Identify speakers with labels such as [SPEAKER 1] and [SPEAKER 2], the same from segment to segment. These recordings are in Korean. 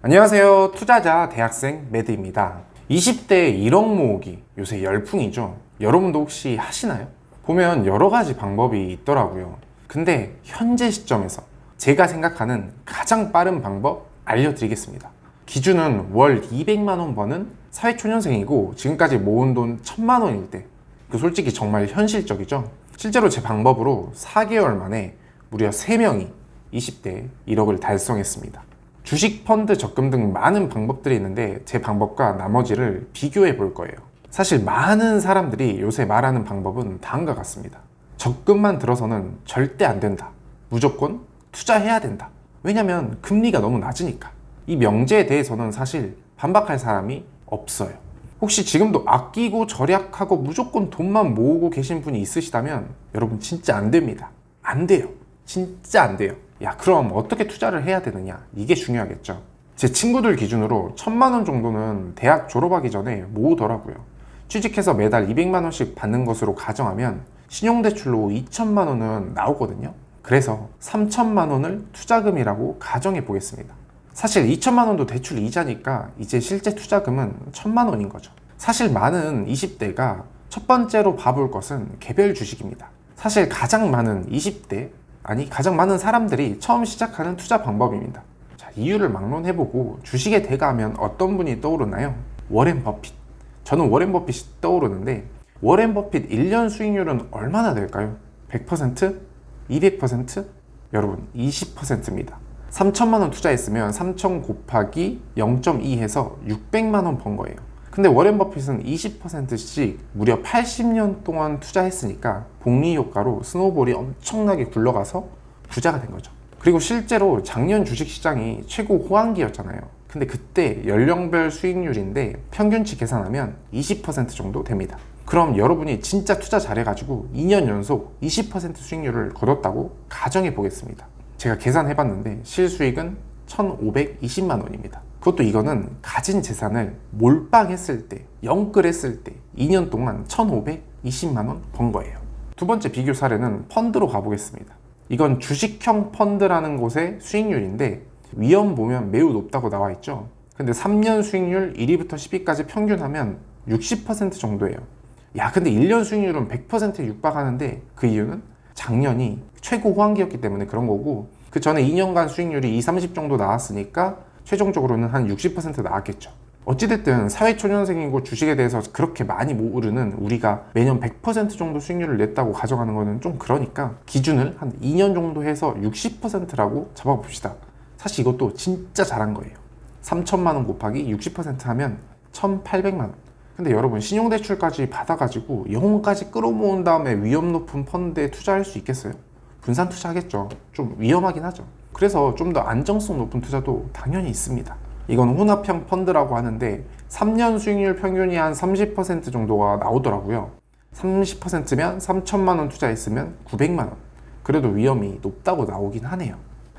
[SPEAKER 1] 안녕하세요. 투자자 대학생 매드입니다. 20대 1억 모으기 요새 열풍이죠. 여러분도 혹시 하시나요? 보면 여러 가지 방법이 있더라고요. 근데 현재 시점에서 제가 생각하는 가장 빠른 방법 알려드리겠습니다. 기준은 월 200만 원 버는 사회초년생이고 지금까지 모은 돈 1000만 원일 때, 솔직히 정말 현실적이죠. 실제로 제 방법으로 4개월 만에 무려 3명이 20대 1억을 달성했습니다. 주식, 펀드, 적금 등 많은 방법들이 있는데 제 방법과 나머지를 비교해 볼 거예요. 사실 많은 사람들이 요새 말하는 방법은 다음과 같습니다. 적금만 들어서는 절대 안 된다. 무조건 투자해야 된다. 왜냐면 금리가 너무 낮으니까. 이 명제에 대해서는 사실 반박할 사람이 없어요. 혹시 지금도 아끼고 절약하고 무조건 돈만 모으고 계신 분이 있으시다면 여러분 진짜 안 됩니다. 안 돼요. 진짜 안 돼요. 야, 그럼 어떻게 투자를 해야 되느냐? 이게 중요하겠죠. 제 친구들 기준으로 1000만 원 정도는 대학 졸업하기 전에 모으더라고요. 취직해서 매달 200만 원씩 받는 것으로 가정하면 신용대출로 2000만 원은 나오거든요. 그래서 3000만 원을 투자금이라고 가정해 보겠습니다. 사실 2000만 원도 대출 이자니까 이제 실제 투자금은 1000만 원인 거죠. 사실 많은 20대가 첫 번째로 봐볼 것은 개별 주식입니다. 사실 가장 많은 20대, 가장 많은 사람들이 처음 시작하는 투자 방법입니다. 자, 이유를 막론해보고 주식의 대가 하면 어떤 분이 떠오르나요? 워렌 버핏. 저는 워렌 버핏이 떠오르는데 워렌 버핏 1년 수익률은 얼마나 될까요? 100%? 200%? 여러분 20%입니다. 3000만 원 투자했으면 3000 곱하기 0.2 해서 600만 원 번 거예요. 근데 워렌 버핏은 20%씩 무려 80년 동안 투자했으니까 복리 효과로 스노우볼이 엄청나게 굴러가서 부자가 된 거죠. 그리고 실제로 작년 주식시장이 최고 호황기였잖아요. 근데 그때 연령별 수익률인데 평균치 계산하면 20% 정도 됩니다. 그럼 여러분이 진짜 투자 잘해가지고 2년 연속 20% 수익률을 거뒀다고 가정해 보겠습니다. 제가 계산해봤는데 실수익은 1520만 원입니다. 그것도 이거는 가진 재산을 몰빵했을 때, 영끌했을 때 2년 동안 1520만 원 번 거예요. 두 번째 비교 사례는 펀드로 가보겠습니다. 이건 주식형 펀드라는 곳의 수익률인데 위험 보면 매우 높다고 나와 있죠. 근데 3년 수익률 1위부터 10위까지 평균하면 60% 정도예요. 야, 근데 1년 수익률은 100%에 육박하는데 그 이유는 작년이 최고 호황기였기 때문에 그런 거고, 그 전에 2년간 수익률이 20, 30 정도 나왔으니까 최종적으로는 한 60% 나왔겠죠. 어찌됐든 사회초년생이고 주식에 대해서 그렇게 많이 모르는 우리가 매년 100% 정도 수익률을 냈다고 가정하는 거는 좀 그러니까 기준을 한 2년 정도 해서 60%라고 잡아봅시다. 사실 이것도 진짜 잘한 거예요. 3000만 원 곱하기 60% 하면 1800만 원. 근데 여러분 신용대출까지 받아가지고 영혼까지 끌어모은 다음에 위험 높은 펀드에 투자할 수 있겠어요? 분산 투자하겠죠. 좀 위험하긴 하죠. 그래서 좀 더 안정성 높은 투자도 당연히 있습니다. 이건 혼합형 펀드라고 하는데 3년 수익률 평균이 한 30% 정도가 나오더라고요. 30%면 3천만 원 투자했으면 900만 원. 그래도 위험이 높다고 나오긴 하네요.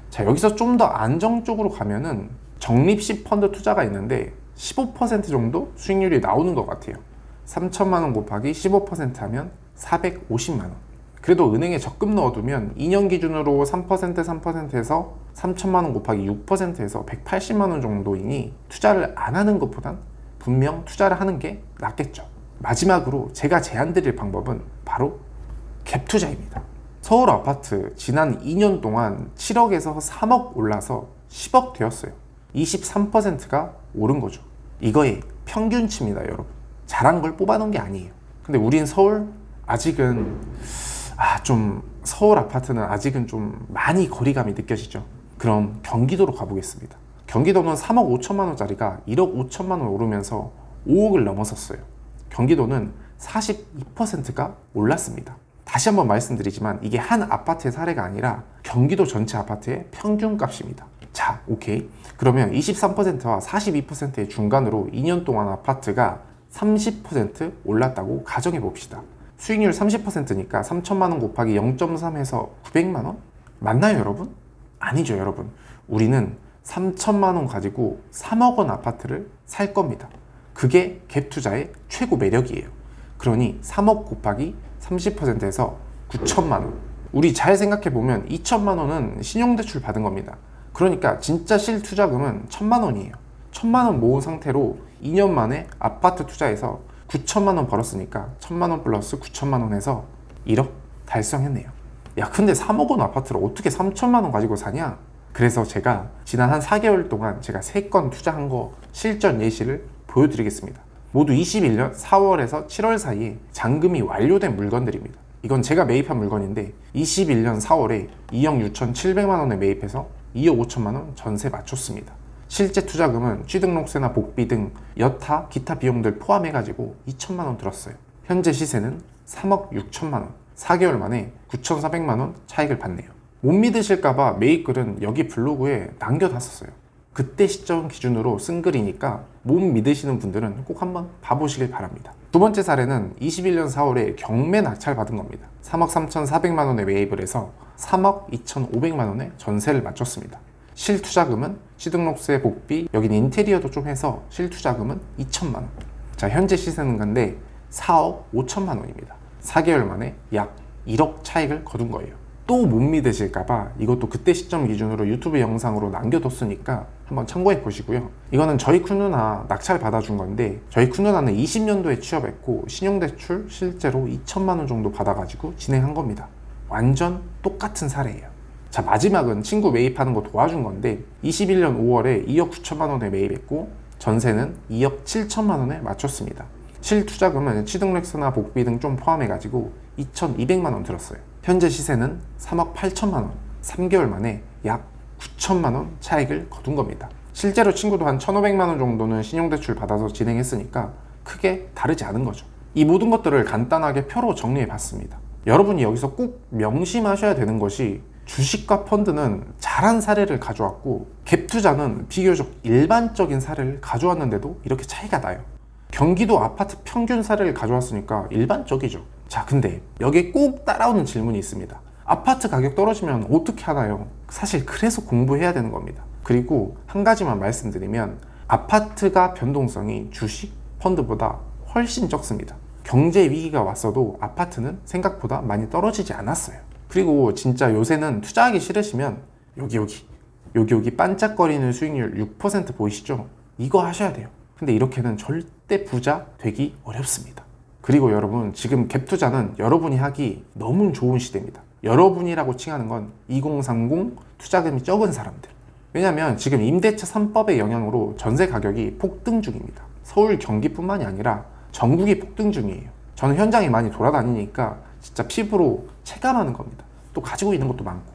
[SPEAKER 1] 자, 여기서 좀 더 안정적으로 가면은 적립식 펀드 투자가 있는데 15% 정도 수익률이 나오는 것 같아요. 3천만 원 곱하기 15% 하면 450만 원. 그래도 은행에 적금 넣어두면 2년 기준으로 3%에서 3천만 원 곱하기 6%에서 180만 원 정도이니 투자를 안 하는 것보단 분명 투자를 하는 게 낫겠죠. 마지막으로 제가 제안드릴 방법은 바로 갭 투자입니다. 서울 아파트 지난 2년 동안 7억에서 3억 올라서 10억 되었어요. 23%가 오른 거죠. 이거의 평균치입니다, 여러분. 잘한 걸 뽑아놓은 게 아니에요. 근데 우린 서울 아직은 서울 아파트는 아직은 좀 많이 거리감이 느껴지죠. 그럼 경기도로 가보겠습니다. 경기도는 3억 5천만 원짜리가 1억 5천만 원 오르면서 5억을 넘어섰어요. 경기도는 42%가 올랐습니다. 다시 한번 말씀드리지만 이게 한 아파트의 사례가 아니라 경기도 전체 아파트의 평균값입니다. 자, 오케이. 그러면 23%와 42%의 중간으로 2년 동안 아파트가 30% 올랐다고 가정해 봅시다. 수익률 30%니까 3천만 원 곱하기 0.3 해서 900만 원? 맞나요, 여러분? 아니죠, 여러분. 우리는 3천만 원 가지고 3억 원 아파트를 살 겁니다. 그게 갭 투자의 최고 매력이에요. 그러니 3억 곱하기 30%에서 9천만 원. 우리 잘 생각해 보면 2천만 원은 신용대출 받은 겁니다. 그러니까 진짜 실투자금은 1,000만 원이에요. 1,000만 원 모은 상태로 2년 만에 아파트 투자해서 9천만 원 벌었으니까 1,000만 원 플러스 9천만 원 해서 1억 달성했네요. 야, 근데 3억 원 아파트를 어떻게 3천만 원 가지고 사냐? 그래서 제가 지난 한 4개월 동안 제가 3건 투자한 거 실전 예시를 보여드리겠습니다. 모두 21년 4월에서 7월 사이에 잔금이 완료된 물건들입니다. 이건 제가 매입한 물건인데 21년 4월에 2억 6,700만 원에 매입해서 2억 5천만 원 전세 맞췄습니다. 실제 투자금은 취등록세나 복비 등 여타 기타 비용들 포함해가지고 2천만 원 들었어요. 현재 시세는 3억 6천만 원, 4개월 만에 9,400만 원 차익을 받네요. 못 믿으실까봐 매입글은 여기 블로그에 남겨놨었어요. 그때 시점 기준으로 쓴 글이니까 못 믿으시는 분들은 꼭 한번 봐보시길 바랍니다. 두 번째 사례는 21년 4월에 경매 낙찰 받은 겁니다. 3억 3,400만 원에 매입을 해서 3억 2,500만 원에 전세를 맞췄습니다. 실투자금은 취등록세, 복비, 여긴 인테리어도 좀 해서 실투자금은 2천만 원. 자, 현재 시세는 근데 4억 5천만 원입니다. 4개월 만에 약 1억 차익을 거둔 거예요. 또 못 믿으실까봐 이것도 그때 시점 기준으로 유튜브 영상으로 남겨뒀으니까 한번 참고해 보시고요. 이거는 저희 쿤누나 낙찰 받아준 건데 저희 쿤누나는 20년도에 취업했고 신용대출 실제로 2천만 원 정도 받아가지고 진행한 겁니다. 완전 똑같은 사례예요. 자, 마지막은 친구 매입하는 거 도와준 건데 21년 5월에 2억 9천만 원에 매입했고 전세는 2억 7천만 원에 맞췄습니다. 실투자금은 취등록세나 복비 등 좀 포함해가지고 2,200만 원 들었어요. 현재 시세는 3억 8천만 원, 3개월 만에 약 9천만 원 차익을 거둔 겁니다. 실제로 친구도 한 1,500만 원 정도는 신용대출 받아서 진행했으니까 크게 다르지 않은 거죠. 이 모든 것들을 간단하게 표로 정리해 봤습니다. 여러분이 여기서 꼭 명심하셔야 되는 것이 주식과 펀드는 잘한 사례를 가져왔고 갭 투자는 비교적 일반적인 사례를 가져왔는데도 이렇게 차이가 나요. 경기도 아파트 평균 사례를 가져왔으니까 일반적이죠. 자, 근데 여기에 꼭 따라오는 질문이 있습니다. 아파트 가격 떨어지면 어떻게 하나요? 사실 그래서 공부해야 되는 겁니다. 그리고 한 가지만 말씀드리면 아파트가 변동성이 주식, 펀드보다 훨씬 적습니다. 경제 위기가 왔어도 아파트는 생각보다 많이 떨어지지 않았어요. 그리고 진짜 요새는 투자하기 싫으시면 여기 반짝거리는 수익률 6% 보이시죠? 이거 하셔야 돼요. 근데 이렇게는 절대 부자 되기 어렵습니다. 그리고 여러분, 지금 갭 투자는 여러분이 하기 너무 좋은 시대입니다. 여러분이라고 칭하는 건 2030 투자금이 적은 사람들. 왜냐면 지금 임대차 3법의 영향으로 전세 가격이 폭등 중입니다. 서울, 경기뿐만이 아니라 전국이 폭등 중이에요. 저는 현장에 많이 돌아다니니까 진짜 피부로 체감하는 겁니다. 또 가지고 있는 것도 많고.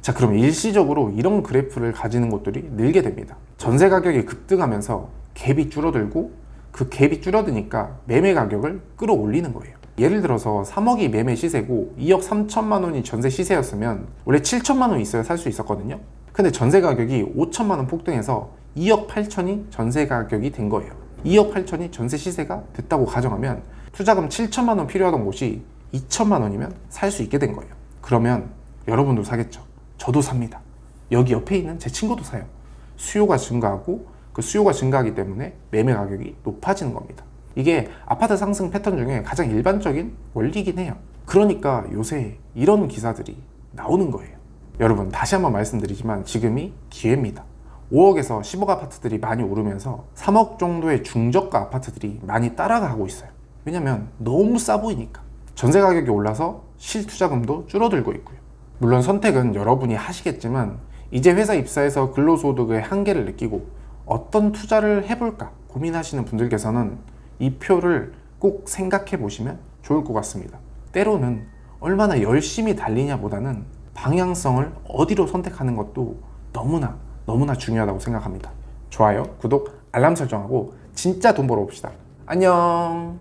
[SPEAKER 1] 자, 그럼 일시적으로 이런 그래프를 가지는 곳들이 늘게 됩니다. 전세 가격이 급등하면서 갭이 줄어들고 그 갭이 줄어드니까 매매 가격을 끌어올리는 거예요. 예를 들어서 3억이 매매 시세고 2억 3천만 원이 전세 시세였으면 원래 7천만 원 있어야 살 수 있었거든요. 근데 전세 가격이 5천만 원 폭등해서 2억 8천이 전세 가격이 된 거예요. 2억 8천이 전세 시세가 됐다고 가정하면 투자금 7천만 원 필요하던 곳이 2천만 원이면 살 수 있게 된 거예요. 그러면 여러분도 사겠죠. 저도 삽니다. 여기 옆에 있는 제 친구도 사요. 수요가 증가하고 그 수요가 증가하기 때문에 매매 가격이 높아지는 겁니다. 이게 아파트 상승 패턴 중에 가장 일반적인 원리긴 해요. 그러니까 요새 이런 기사들이 나오는 거예요. 여러분, 다시 한번 말씀드리지만 지금이 기회입니다. 5억에서 10억 아파트들이 많이 오르면서 3억 정도의 중저가 아파트들이 많이 따라가고 있어요. 왜냐면 너무 싸 보이니까. 전세 가격이 올라서 실투자금도 줄어들고 있고요. 물론 선택은 여러분이 하시겠지만 이제 회사 입사해서 근로소득의 한계를 느끼고 어떤 투자를 해볼까 고민하시는 분들께서는 이 표를 꼭 생각해 보시면 좋을 것 같습니다. 때로는 얼마나 열심히 달리냐 보다는 방향성을 어디로 선택하는 것도 너무나 중요하다고 생각합니다. 좋아요, 구독, 알람 설정하고 진짜 돈 벌어봅시다. 안녕.